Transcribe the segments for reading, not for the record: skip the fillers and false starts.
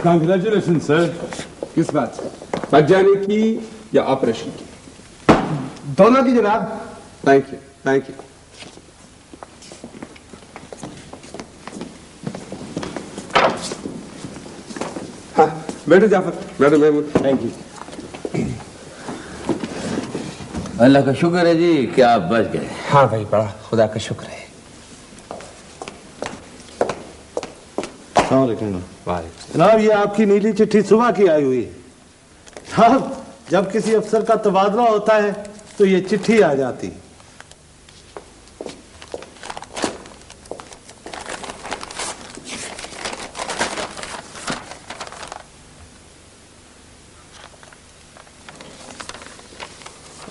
Congratulation sir. किस बात से? बच जाने की या ऑपरेशन की? दोनों की जनाब। Thank you, thank you. हाँ, बैठो जाफर, बैठो महमूद। Thank you. अल्लाह का शुक्र है जी कि आप बच गए। हाँ भाई, बड़ा खुदा का शुक्र है। जनाब, ये आपकी नीली चिट्ठी सुबह की आई हुई है। साहब, जब किसी अफसर का तबादला होता है तो ये चिट्ठी आ जाती है।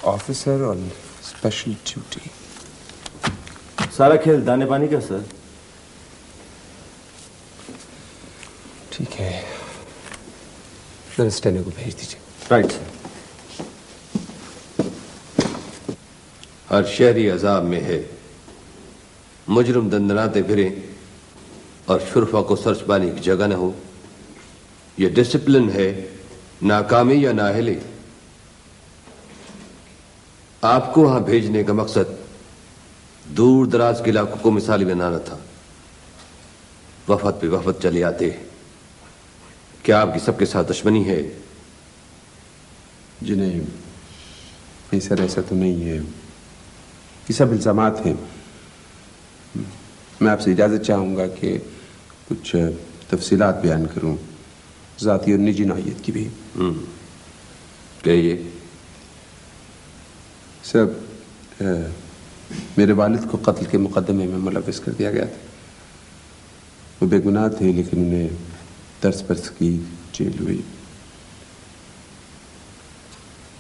Officer on special duty. सारा खेल दाने पानी का सर। ठीक है, स्टेनो को भेज दीजिए। Right sir. हर शहरी अजाब में है, मुजरिम दंदनाते फिरे और शुरफा को सर्च पाने की जगह न हो। यह डिसिप्लिन है, नाकामी या नाअहली। आपको वहां भेजने का मकसद दूर दराज के इलाकों को मिसाली बनाना था। वफद पे वफद चले आते। क्या आपकी सबके साथ दुश्मनी है? जी नहीं सर, ऐसा तो नहीं है। ये सब इल्जामात हैं। मैं आपसे इजाज़त चाहूँगा कि कुछ तफसीलात बयान करूँ, ज़ाती और निजी नौइयत की भी। कहिए। सर, मेरे वालिद को कत्ल के मुकदमे में मुलव्वस कर दिया गया था। वो बेगुनाह थे, लेकिन उन्हें तरस परस की जेल हुई।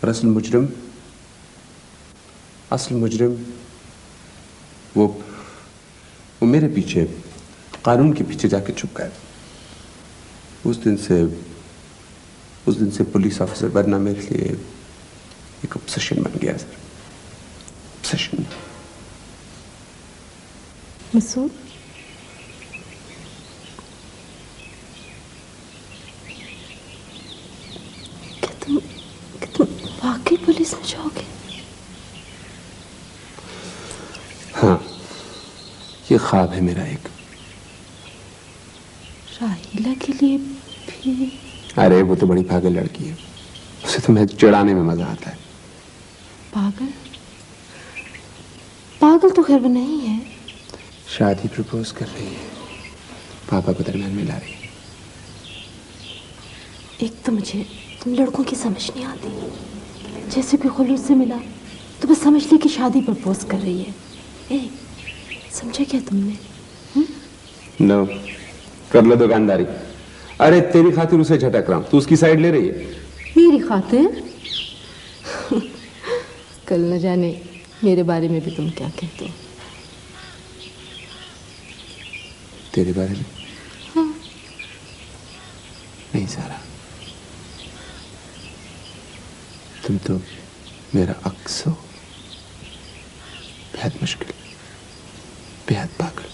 और असल मुजरिम वो मेरे पीछे, कानून के पीछे जाके छुप गया। उस दिन से पुलिस ऑफिसर बनना मेरे लिए एक ऑब्सेशन बन गया सर। ऑब्सेशन। मसूद, क्या तुम वाकई पुलिस में जाओगे? हाँ, ये ख्वाब है मेरा एक। राहिला के लिए भी? अरे वो तो बड़ी पागल लड़की है, उसे तो मैं चिढ़ाने में मजा आता है। पागल? पागल तो खैर वो नहीं है। शादी प्रपोज कर रही है, पापा को दरमियान मिला रही है। एक तो मुझे तुम लड़कों की समझ नहीं आती। जैसे कोई खुलूस से मिला तो बस समझ ली कि शादी प्रपोज कर रही है। ए, समझा क्या तुमने? नो, कर लो दुकानदारी। अरे तेरी खातिर उसे झटक रहा हूं, तू उसकी साइड ले रही है। मेरी खातिर? कल न जाने मेरे बारे में भी तुम क्या कहते हो। तेरे बारे में? हाँ। नहीं सारा, तुम तो मेरा अक्स हो। बेहद मुश्किल, बेहद पागल।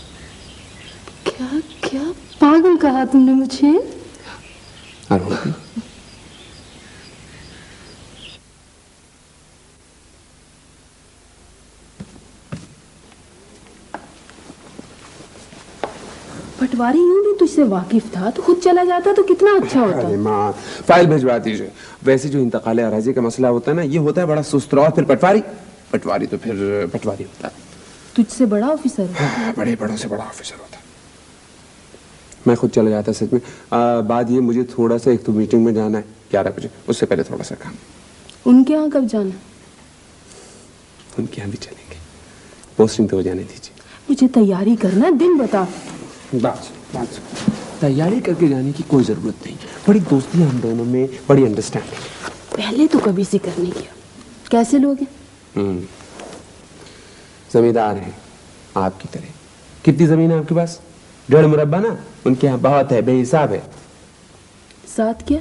क्या क्या पागल कहा तुमने मुझे? और हो भी। पटवारी यूं भी तुझसे वाकिफ था तो खुद चला जाता तो कितना अच्छा होता। अरे माँ, फाइल भिजवा दीजिए। वैसे जो इंतकाल अराजी का मसला होता है ना, ये होता है बड़ा सुस्त। और फिर पटवारी तो फिर पटवारी होता है। तुझसे बड़ा ऑफिसर? बड़े बड़ों से बड़ा ऑफिसर होता है। मैं खुद चला जाता सच में। बात ये, मुझे थोड़ा सा एक तो मीटिंग में जाना है 11 बजे, उससे पहले थोड़ा सा काम। उनके यहाँ कब जाना? उनके यहाँ भी चलेंगे, पोस्टिंग तो हो जाने दीजिए। मुझे तैयारी करना, दिन बता। बस तैयारी करके जाने की कोई जरूरत नहीं। बड़ी दोस्ती है हम दोनों में, बड़ी अंडरस्टैंडिंग। पहले तो कभी जिक्र नहीं किया। कैसे लोग हैं? जमींदार हैं आपकी तरह। कितनी जमीन है आपके पास? 1.5 मुरब्बा ना? उनके यहाँ बहुत है, बेहिसाब है। जात क्या?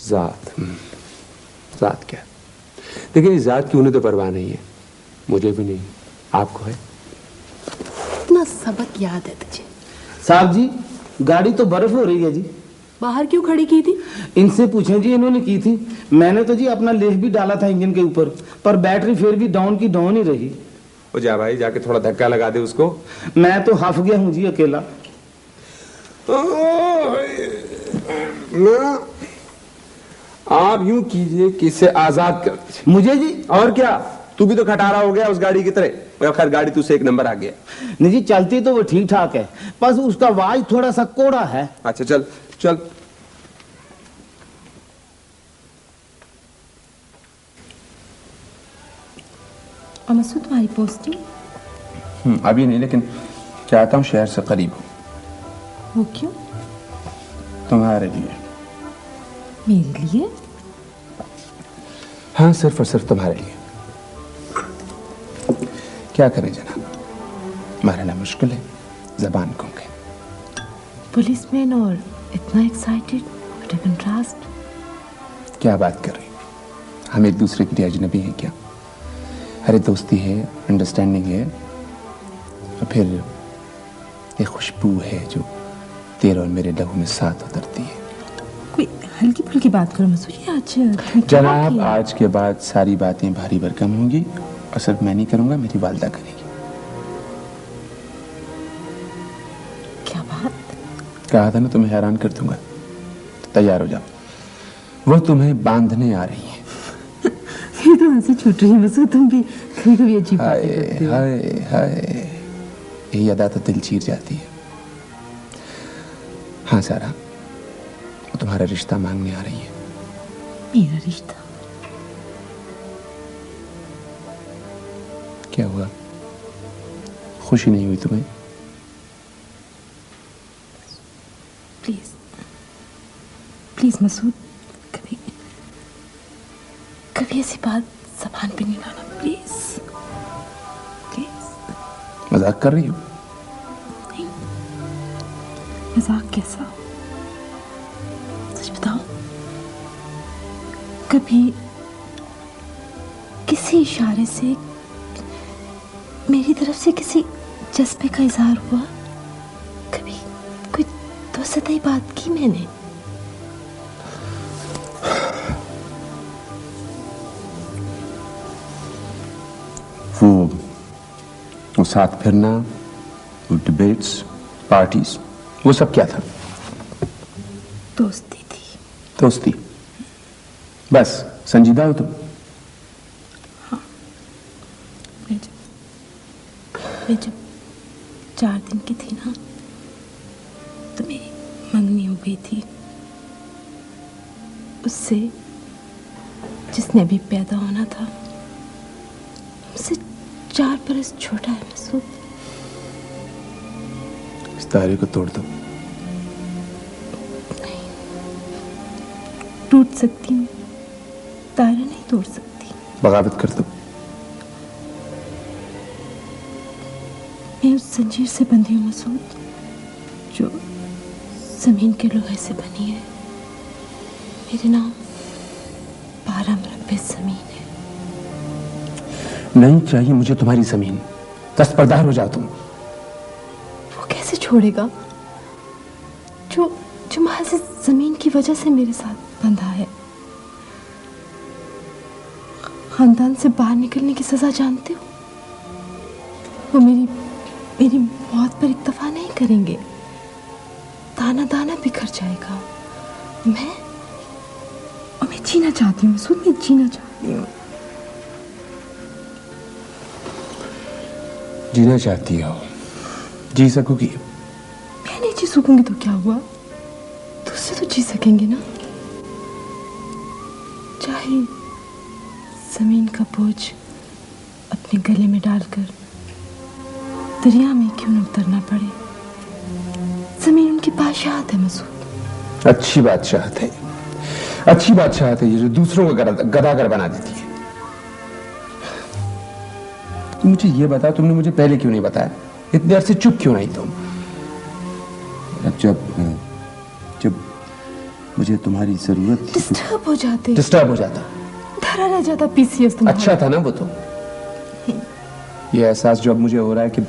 जात क्या? देखिए, जात की उन्हें तो परवाह नहीं है, मुझे भी नहीं, आपको है। इतना सबक याद है तुझे? साहब जी, गाड़ी तो बर्फ हो रही है जी। बाहर क्यों खड़ी की थी? इनसे पूछें जी, इन्होंने की थी। मैंने तो जी अपना लेख भी डाला था इंजन के ऊपर, पर बैटरी फिर भी डाउन की डाउन ही रही। ओ जा भाई, जाके थोड़ा धक्का लगा दे उसको। मैं तो हफ गया हूँ जी अकेला। ना आप यूं कीजिए कि इसे आजाद कर दीजिए। मुझे जी? और क्या, तू भी तो खटारा हो गया उस गाड़ी की तरह। मगर खैर गाड़ी तुझसे एक नंबर आ गया। नहीं जी, चलती तो वो ठीक ठाक है, बस उसका आवाज थोड़ा सा कोड़ा है। अच्छा चल चल। और मसूद, तुम्हारी पोस्टिंग? अभी नहीं, लेकिन चाहता हूँ शहर से करीब हो। वो क्यों? तुम्हारे लिए। मेरे लिए? हाँ, सिर्फ और सिर्फ तुम्हारे लिए। क्या करें जनाब, मारना मुश्किल है, जबान गुम गई। पुलिसमैन और इतना एक्साइटेड, व्हाट अ कंट्रास्ट। क्या बात कर रही, हम एक दूसरे के लिए अजनबी हैं क्या? अरे दोस्ती है, अंडरस्टैंडिंग है, और फिर एक खुशबू है जो तेरे और मेरे लहू में साथ उतरती है। कोई हल्की फुल्की बात करो मसूद, आज जनाब आज के बाद सारी बातें भारी भरकम होंगी, और सिर्फ मैं नहीं करूंगा, मेरी वालदा करेगी। क्या बात? कहा था ना तुम्हें हैरान कर दूंगा। तो तैयार हो जाओ, वो तुम्हें बांधने आ रही है। ये तो हंसी छूट रही है मसूद, तुम भी कभी कभी अजीब बातें करते हो। हाय हाय, यही अदा तो दिल चीर जाती है। हाँ सारा, वो तुम्हारा रिश्ता मांगने आ रही है। मेरा रिश्ता? क्या हुआ, खुशी नहीं हुई तुम्हें? प्लीज प्लीज मसूद, कभी कभी ऐसी बात ज़बान पे नहीं लाना, प्लीज प्लीज। मजाक कर रही हो? नहीं, मजाक कैसा? सच बताओ, कभी किसी इशारे से मेरी तरफ से किसी जज्बे का इजहार हुआ? कभी कोई दो सतही बात की मैंने? वो साथ फिरना, वो डिबेट्स, पार्टीज, वो सब क्या था? दोस्ती थी। दोस्ती? बस? संजीदा हो तुम? हाँ, मैं जब 4 दिन की थी ना, तो मेरी मंगनी हो गई थी उससे जिसने अभी पैदा होना था। मुझसे 4 बरस छोटा है मसूद। इस तारे को तोड़ दो। नहीं, टूट सकती हूँ, तारा नहीं तोड़ सकती। बगावत कर दो। मैं उस जंजीर से बंधी हूँ मसूद, जो जमीन के लोहे से बनी है। मेरे नाम 12 मरबे जमीन है। नहीं चाहिए मुझे तुम्हारी जमीन, दस्तबरदार हो जाओ तुम। वो कैसे छोड़ेगा जो जो महज इस जमीन की वजह से मेरे साथ बंधा है? खानदान से बाहर निकलने की सजा जानते हो? वो मेरी मौत पर इक्तफा नहीं करेंगे, दाना दाना बिखर जाएगा। मैं जीना चाहती हूँ मसूद, मैं जीना चाहती हूँ। जीना चाहती हो? जी सकोगी? मैं नहीं जी सकूंगी तो क्या हुआ, दूसरे तो जी सकेंगे ना। चाहे जमीन का बोझ अपने गले में डालकर दरिया में क्यों न उतरना पड़े, जमीन उनकी बादशाहत है मसूद। अच्छी बादशाहत है, अच्छी बादशाहत है, ये जो दूसरों को गदागर बना देती है। तुम मुझे ये बताओ, तुमने मुझे पहले क्यों नहीं बताया? इतने देर से चुप क्यों नहीं तुम? जब मुझे तुम्हारी जरूरत थी। डिस्टर्ब हो जाते। डिस्टर्ब हो जाता? धरा रह जाता पीसीएस तुम्हारा। अच्छा था ना वो तो। ये एहसास जो अब मुझे हो रहा है कि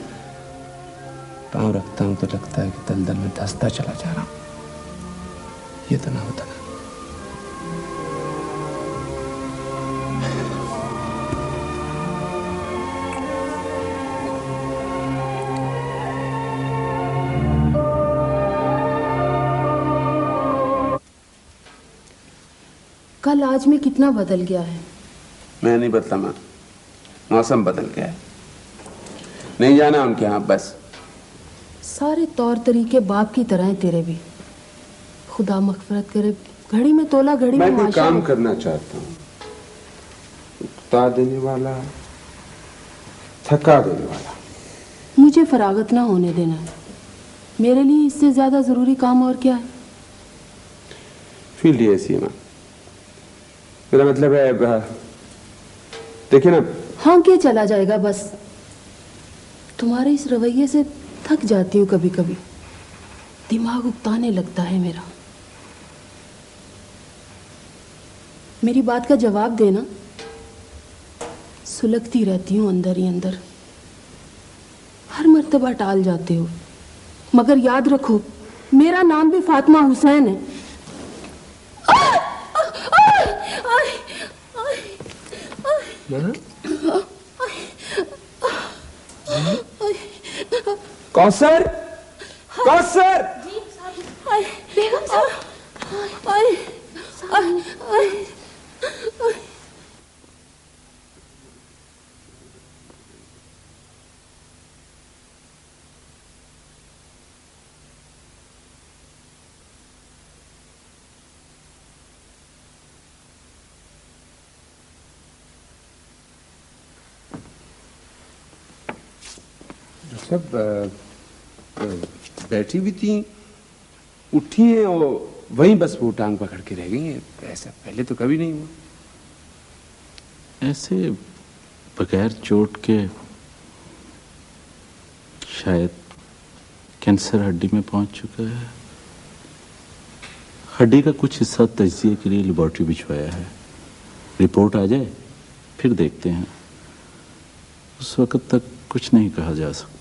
पांव रखता हूं तो लगता है कि दलदल में धंसता चला जा रहा हूं। ये तो ना होता ना। कल आज में कितना बदल गया है। मैं नहीं बदला माँ, मौसम बदल गया है। नहीं जाना उनके यहाँ बस। सारे तौर तरीके बाप की तरह हैं तेरे भी। खुदा मगफरत करे, घड़ी में तोला घड़ी में मैं कोई माशा। काम करना चाहता हूँ, उकता देने वाला, थका देने वाला। मुझे फरागत ना होने देना है। मेरे लिए इससे ज्यादा जरूरी काम और क्या है। फील्ड ही ऐसी है माँ। मेरा मतलब है, देखिए ना। हाँ क्या चला जाएगा बस। तुम्हारे इस रवैये से थक जाती हूँ कभी कभी। दिमाग उकताने लगता है मेरा। मेरी बात का जवाब देना। सुलगती रहती हूँ अंदर ही अंदर। हर मर्तबा टाल जाते हो, मगर याद रखो मेरा नाम भी फातिमा हुसैन है। कौसर, कौसर। बेगम साहब। सब बैठी भी थी, उठी हैं और वहीं बस वो टांग पकड़ के रह गई हैं। ऐसा पहले तो कभी नहीं हुआ। ऐसे बगैर चोट के शायद कैंसर हड्डी में पहुंच चुका है। हड्डी का कुछ हिस्सा तजिए के लिए लेबोरेटरी भिजवाया है। रिपोर्ट आ जाए फिर देखते हैं। उस वक्त तक कुछ नहीं कहा जा सकता।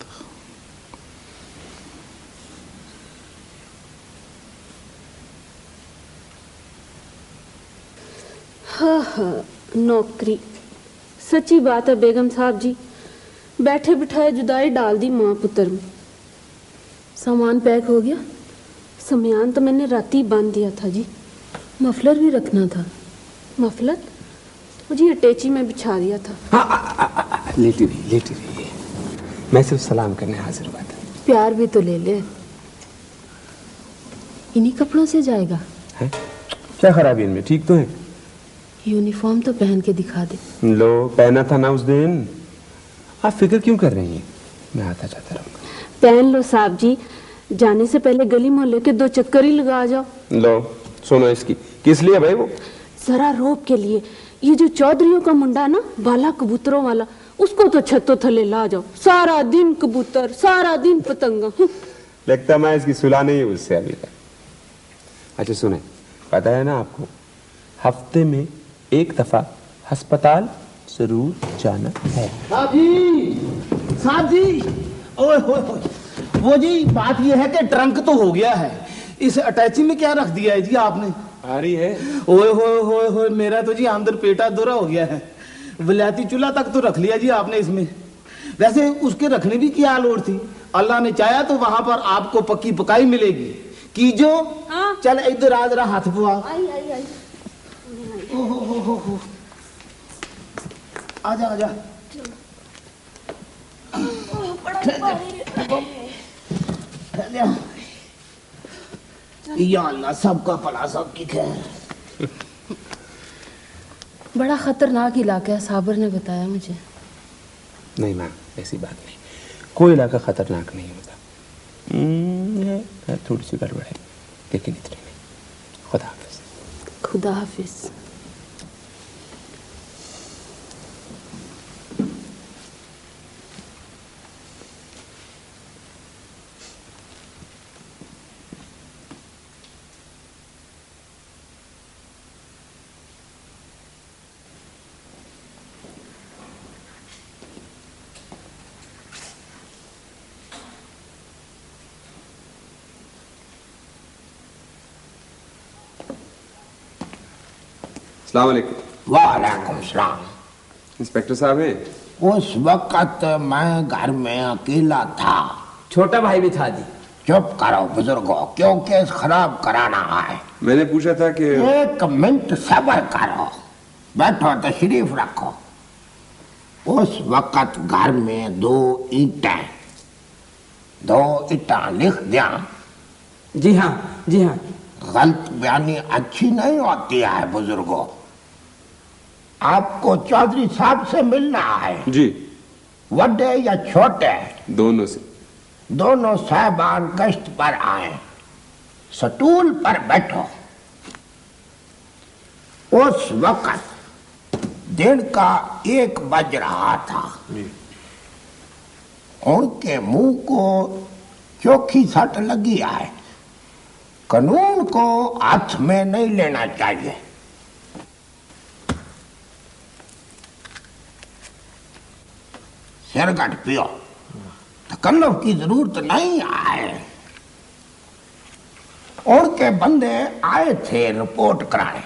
हाँ हाँ, नौकरी। सच्ची बात है बेगम साहब जी, बैठे बिठाए जुदाई डाल दी माँ पुत्र में। सामान पैक हो गया। सामान तो मैंने राती बांध दिया था जी। मफलर भी रखना था। मफलर मुझे अटैची में बिछा दिया था। हाँ, लेटी रही, लेटी रही। मैं सिर्फ सलाम करने हाजिर हुआ था। प्यार भी तो ले ले। इन्हीं कपड़ों से जाएगा है? क्या खराबी इनमें, ठीक तो है। यूनिफॉर्म तो पहन के दिखा दे। लो, पहना था ना उस दिन। आप फिक्र क्यों कर रही हैं? मैं आता जाता रहूंगा। पहन लो साहब जी, जाने से पहले गली मोहल्ले के 2 चक्कर ही लगा जाओ। लो सुनो, इसकी किस लिए भाई? वो जरा रोब के लिए। ये जो चौधरियों का मुंडा है ना, बाला कबूतरों वाला, उसको तो छतों थले ला जाओ। सारा दिन कबूतर, सारा दिन पतंगा। लगता मैं इसकी सुलह नहीं है उससे अभी तक। अच्छा सुने, पता है ना आपको, हफ्ते में 1 दफा अस्पताल जरूर जाना है। साहब जी, साहब जी। ओए होए होए, वो जी बात ये है कि ट्रंक तो हो गया है, इस अटैची में क्या रख दिया है जी आपने? आ रही है। ओए होए होए होए, मेरा तो जी अंदर पेटा दोरा हो गया है। विलायती चूल्हा तक तो रख लिया जी आपने इसमें। वैसे उसके रखने भी क्या लोड़ थी? अल्लाह ने चाहा तो वहां पर आपको पक्की पकाई मिलेगी। कीजो। हाँ। चल इधर आ, जरा हाथ पुआ। आई आई आई। हो। आजा आजा। या अल्लाह, सबका भला सबकी खैर। बड़ा खतरनाक इलाका है, साबर ने बताया मुझे। नहीं माँ, ऐसी बात नहीं। कोई इलाका खतरनाक नहीं होता। थोड़ी सी गड़बड़ है, लेकिन इतनी नहीं। खुदा हाफिज। खुदा हाफिज। अस्सलाम वालेकुम। वालेकुम सलाम। इंस्पेक्टर साहब हैं? उस वक्त मैं घर में अकेला था। छोटा भाई भी था जी। चुप करो बुजुर्गो, क्यों केस खराब कराना है? मैंने पूछा था कि 1 मिनट सब्र करो, बैठो तशरीफ रखो। उस वक्त घर में 2 ईंटें लिख दिया। जी हाँ जी हाँ। गलत बयानी अच्छी नहीं होती है बुजुर्गो। आपको चौधरी साहब से मिलना है। जी। बड़े या छोटे? दोनों से। दोनों साहबान गश्त पर आए। स्टूल पर बैठो। उस वक्त दिन का 1 बज रहा था। उनके मुंह को चोखी सट लगी है। कानून को हाथ में नहीं लेना चाहिए। सिरगट पियो, तकल्लुफ की जरूरत नहीं है। उनके बंदे आए थे रिपोर्ट कराने,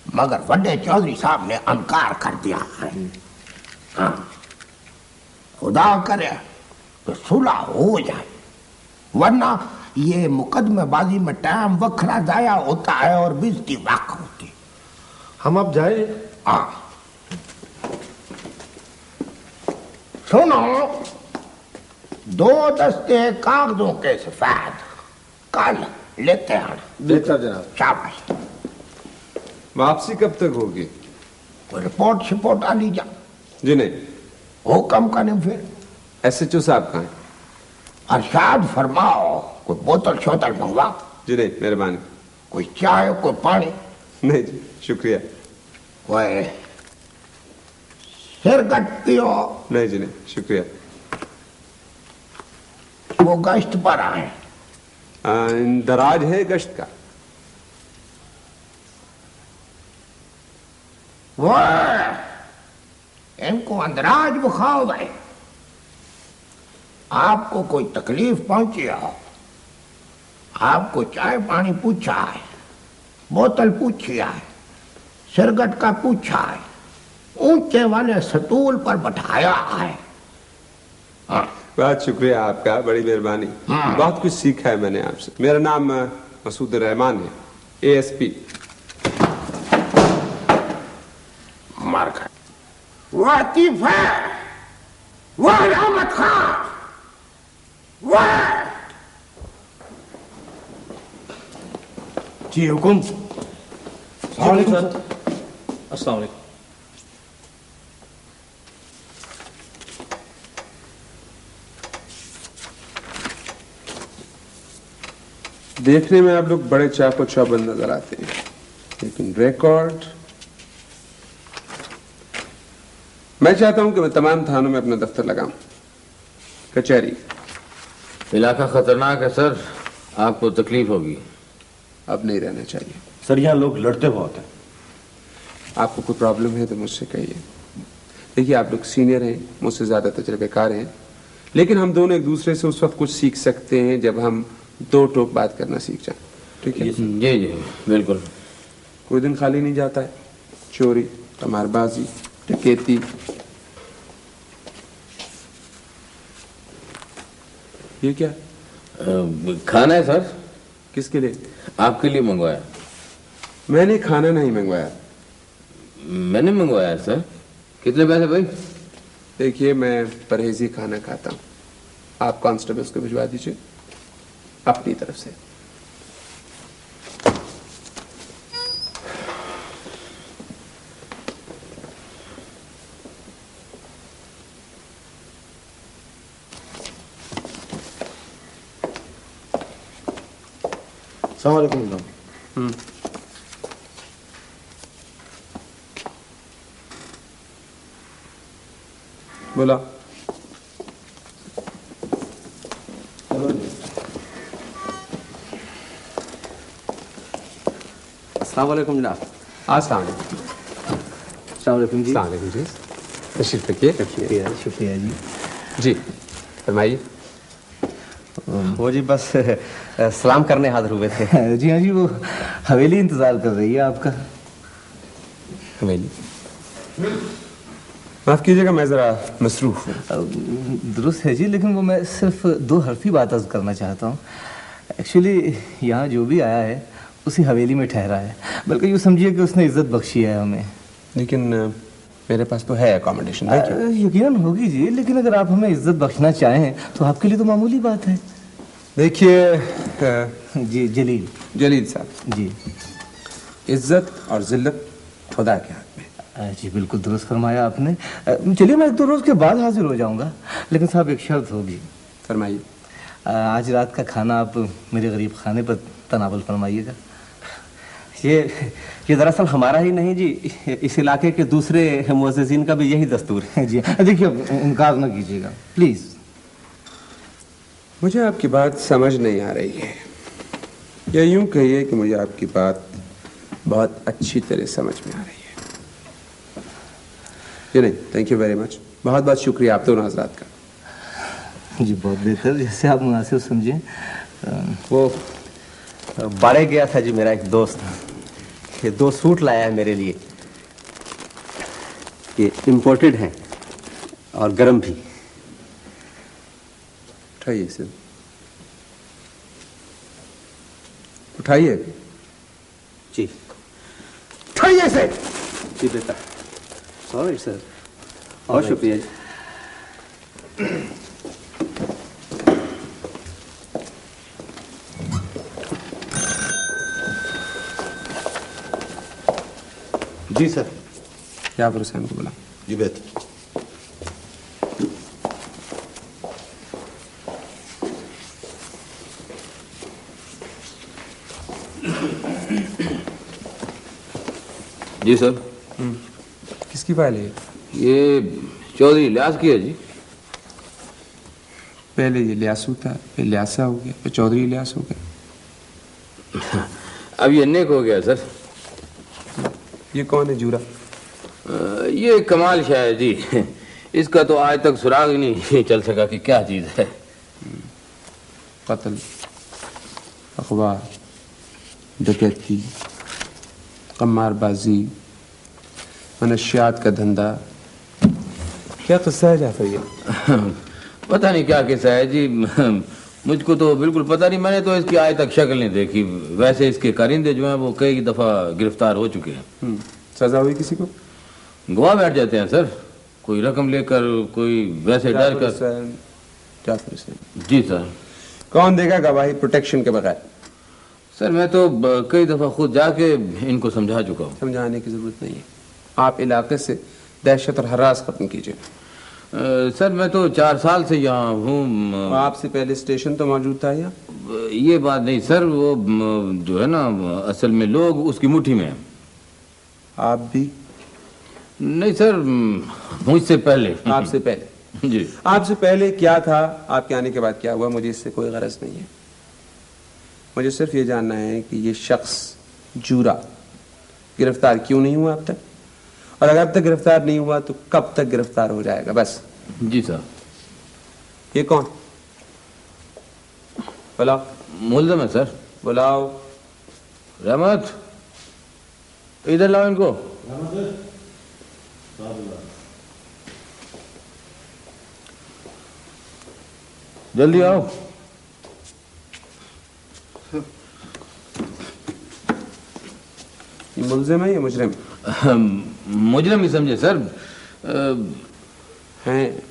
मगर बड़े चौधरी साहब ने इनकार कर दिया है। हाँ, खुदा करे तो सुलह हो जाए, वरना ये मुकदमेबाजी में टाइम वखरा जाया होता है और बेइज्जती वाक होती। हम अब जाए? हाँ। सुनो, 2 दस्ते कागजों के सफेद कल लेते हैं। देखा जनाब। शाबाश। वापसी कब तक होगी? कोई रिपोर्ट शिपोर्ट आ लीजा? जी नहीं। हुक्म करें फिर। SHO साहब कहाँ हैं? अरशाद फरमाओ, कोई बोतल शोतल मंगवाओ। जी नहीं, मेहरबानी। कोई चाय कोई पानी? नहीं जी, शुक्रिया। कोई सिरगट पियो? नहीं जी नहीं, शुक्रिया। वो गश्त पर आए। दराज है गश्त का? वो इनको अंदराज बुखाओ गए। आपको कोई तकलीफ पहुंची हो, आपको चाय पानी पूछा है, बोतल पूछी है, सिरगट का पूछा है, ऊंचे वाले स्टूल पर बैठाया है। हाँ। बहुत शुक्रिया आपका, बड़ी मेहरबानी। बहुत कुछ सीखा है मैंने आपसे। मेरा नाम मसूद रहमान है, ASP। मर गए। वो आतिफ है, वो रहमत खां, वो जी हुकुम। अस्सलाम वालेकुम। देखने में आप लोग बड़े चाको चौबंद नजर आते हैं, लेकिन रिकॉर्ड। मैं चाहता हूं कि मैं तमाम थानों में अपना दफ्तर लगाऊं, कचहरी। इलाका खतरनाक है सर, आपको तकलीफ होगी। अब नहीं रहना चाहिए सर, यहाँ लोग लड़ते बहुत हैं। आपको कोई प्रॉब्लम है तो मुझसे कहिए। देखिए, आप लोग सीनियर हैं, मुझसे ज्यादा तजुर्बेकार हैं, लेकिन हम दोनों एक दूसरे से उस वक्त कुछ सीख सकते हैं जब हम 2 टोक बात करना सीख जाएं। ठीक है? जी जी बिल्कुल। कोई दिन खाली नहीं जाता है। चोरी, कमारबाजी, डकैती। ये क्या? खाना है सर। किसके लिए? आपके लिए मंगवाया। मैंने खाना नहीं मंगवाया। मैंने मंगवाया सर। कितने पैसे भाई? देखिए, मैं परहेजी खाना खाता हूँ। आप कांस्टेबल्स को भिजवा दीजिए अपनी तरफ से। अस्सलाम वालेकुम। बोला। अस्सलाम वालेकुम जनाब। अस्सलाम वालेकुम जी। जी। तशरीफ रखिए। शुक्रिया जी। जी फरमाइए। वो जी बस सलाम करने हाजिर हुए थे। जी हाँ जी, वो हवेली इंतजार कर रही है आपका। हवेली। माफ कीजिएगा, मैं जरा मसरूफ हूँ। दुरुस्त है जी, लेकिन वो मैं सिर्फ 2 हर्फी बात अर्ज करना चाहता हूँ। एक्चुअली यहाँ जो भी आया है उसी हवेली में ठहरा है, बल्कि यूँ समझिए कि उसने इज्जत बख्शी है हमें। लेकिन मेरे पास तो है अकोमोडेशन। यकीनन होगी जी, लेकिन अगर आप हमें इज्जत बख्शना चाहें तो आपके लिए तो मामूली बात है। देखिए जी जलील साहब जी, इज्जत और जिल्लत खुदा के हाथ में। जी बिल्कुल दुरुस्त फरमाया आपने। चलिए मैं 1-2 रोज के बाद हाजिर हो जाऊंगा, लेकिन साहब एक शर्त होगी। फरमाइए। आज रात का खाना आप मेरे गरीब खाने पर तनावल फरमाइएगा। ये दरअसल हमारा ही नहीं जी, इस इलाके के दूसरे मुअज़्ज़िज़ीन का भी यही दस्तूर है जी। देखिए इनकार न कीजिएगा प्लीज। मुझे आपकी बात समझ नहीं आ रही है, या यूं कहिए कि मुझे आपकी बात बहुत अच्छी तरह समझ में आ रही है। ये नहीं, थैंक यू वेरी मच, बहुत बहुत शुक्रिया आप दोनों हजरात का। जी बहुत बेहतर, जैसे आप मुनासिब समझें। वो बाड़े गया था जी मेरा एक दोस्त, ये 2 सूट लाया है मेरे लिए। ये इम्पोर्टेड हैं और गर्म भी। उठाइए इसे, उठाइए जी, उठाइए इसे जी बेटा। सॉरी सर, बहुत शुक्रिया जी। जी सर। क्या आप हुसैन को बुला। जी बेहतर। जी सर। किसकी फाइल है ये? चौधरी इलियास की है जी। पहले ये लियासू था, फिर लियासा हो गया, फिर चौधरी इलियास हो गया। अब ये नेक हो गया सर। ये कौन है जूरा? ये कमाल शाह है जी, इसका तो आज तक सुराग ही नहीं चल सका कि क्या चीज है। कत्ल, अखबार, डकैती, कमारबाजी, मनशियात का धंधा, क्या किस्सा है जाफर ये? पता नहीं क्या किस्सा है जी, मुझको तो बिल्कुल पता नहीं, मैंने तो इसकी आज तक शक्ल नहीं देखी। वैसे इसके कारिंदे जो हैं वो कई दफा गिरफ्तार हो चुके हैं। सजा हुई किसी को? गवाह बैठ जाते हैं सर, कोई रकम लेकर, कोई वैसे डर कर। जाफर हुसैन जी सर। कौन देगा गवाही प्रोटेक्शन के बगैर? सर मैं तो कई दफा खुद जाके इनको समझा चुका हूँ। समझाने की जरूरत नहीं है, आप इलाके से दहशत और हरास खत्म कीजिए। सर मैं तो 4 साल से यहाँ हूँ। आपसे पहले स्टेशन तो मौजूद था यहाँ? ये बात नहीं सर, वो जो है ना असल में लोग उसकी मुट्ठी में हैं। आप भी? नहीं सर, मुझसे पहले। आपसे पहले? जी। आपसे पहले क्या था, आपके आने के बाद क्या हुआ, मुझे इससे कोई गरज नहीं है। मुझे सिर्फ ये जानना है कि ये शख्स जूरा गिरफ्तार क्यों नहीं हुआ अब तक, और अगर अब तक गिरफ्तार नहीं हुआ तो कब तक गिरफ्तार हो जाएगा, बस। जी सर। ये कौन? बुलाओ। मुल्ज़म है सर। बुलाओ। रहमत, इधर लाओ इनको। जल्दी आओ। ये मुल्ज़िम है या मुजरिम? मुजरिम ही समझे सर। हैं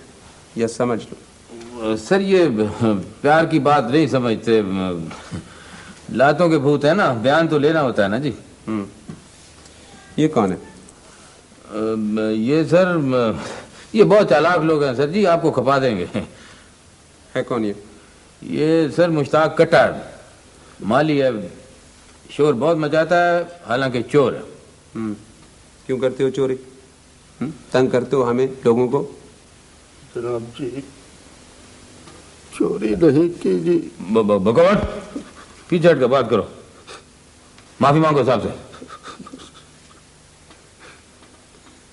या समझ लो। सर ये प्यार की बात नहीं समझते, लातों के भूत है ना, बयान तो लेना होता है ना जी। ये कौन है? ये सर, ये बहुत चालाक लोग हैं सर जी, आपको खपा देंगे। है कौन ये? ये सर मुश्ताक कट्टार, माली है, शोर बहुत मचाता है, हालांकि चोर है। क्यों करते हो चोरी? तंग करते हो हमें, लोगों को? जनाब जी चोरी नहीं की जी। बकवास, पीछे हट कर बात करो, माफी मांगो साहब से।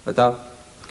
बताओ।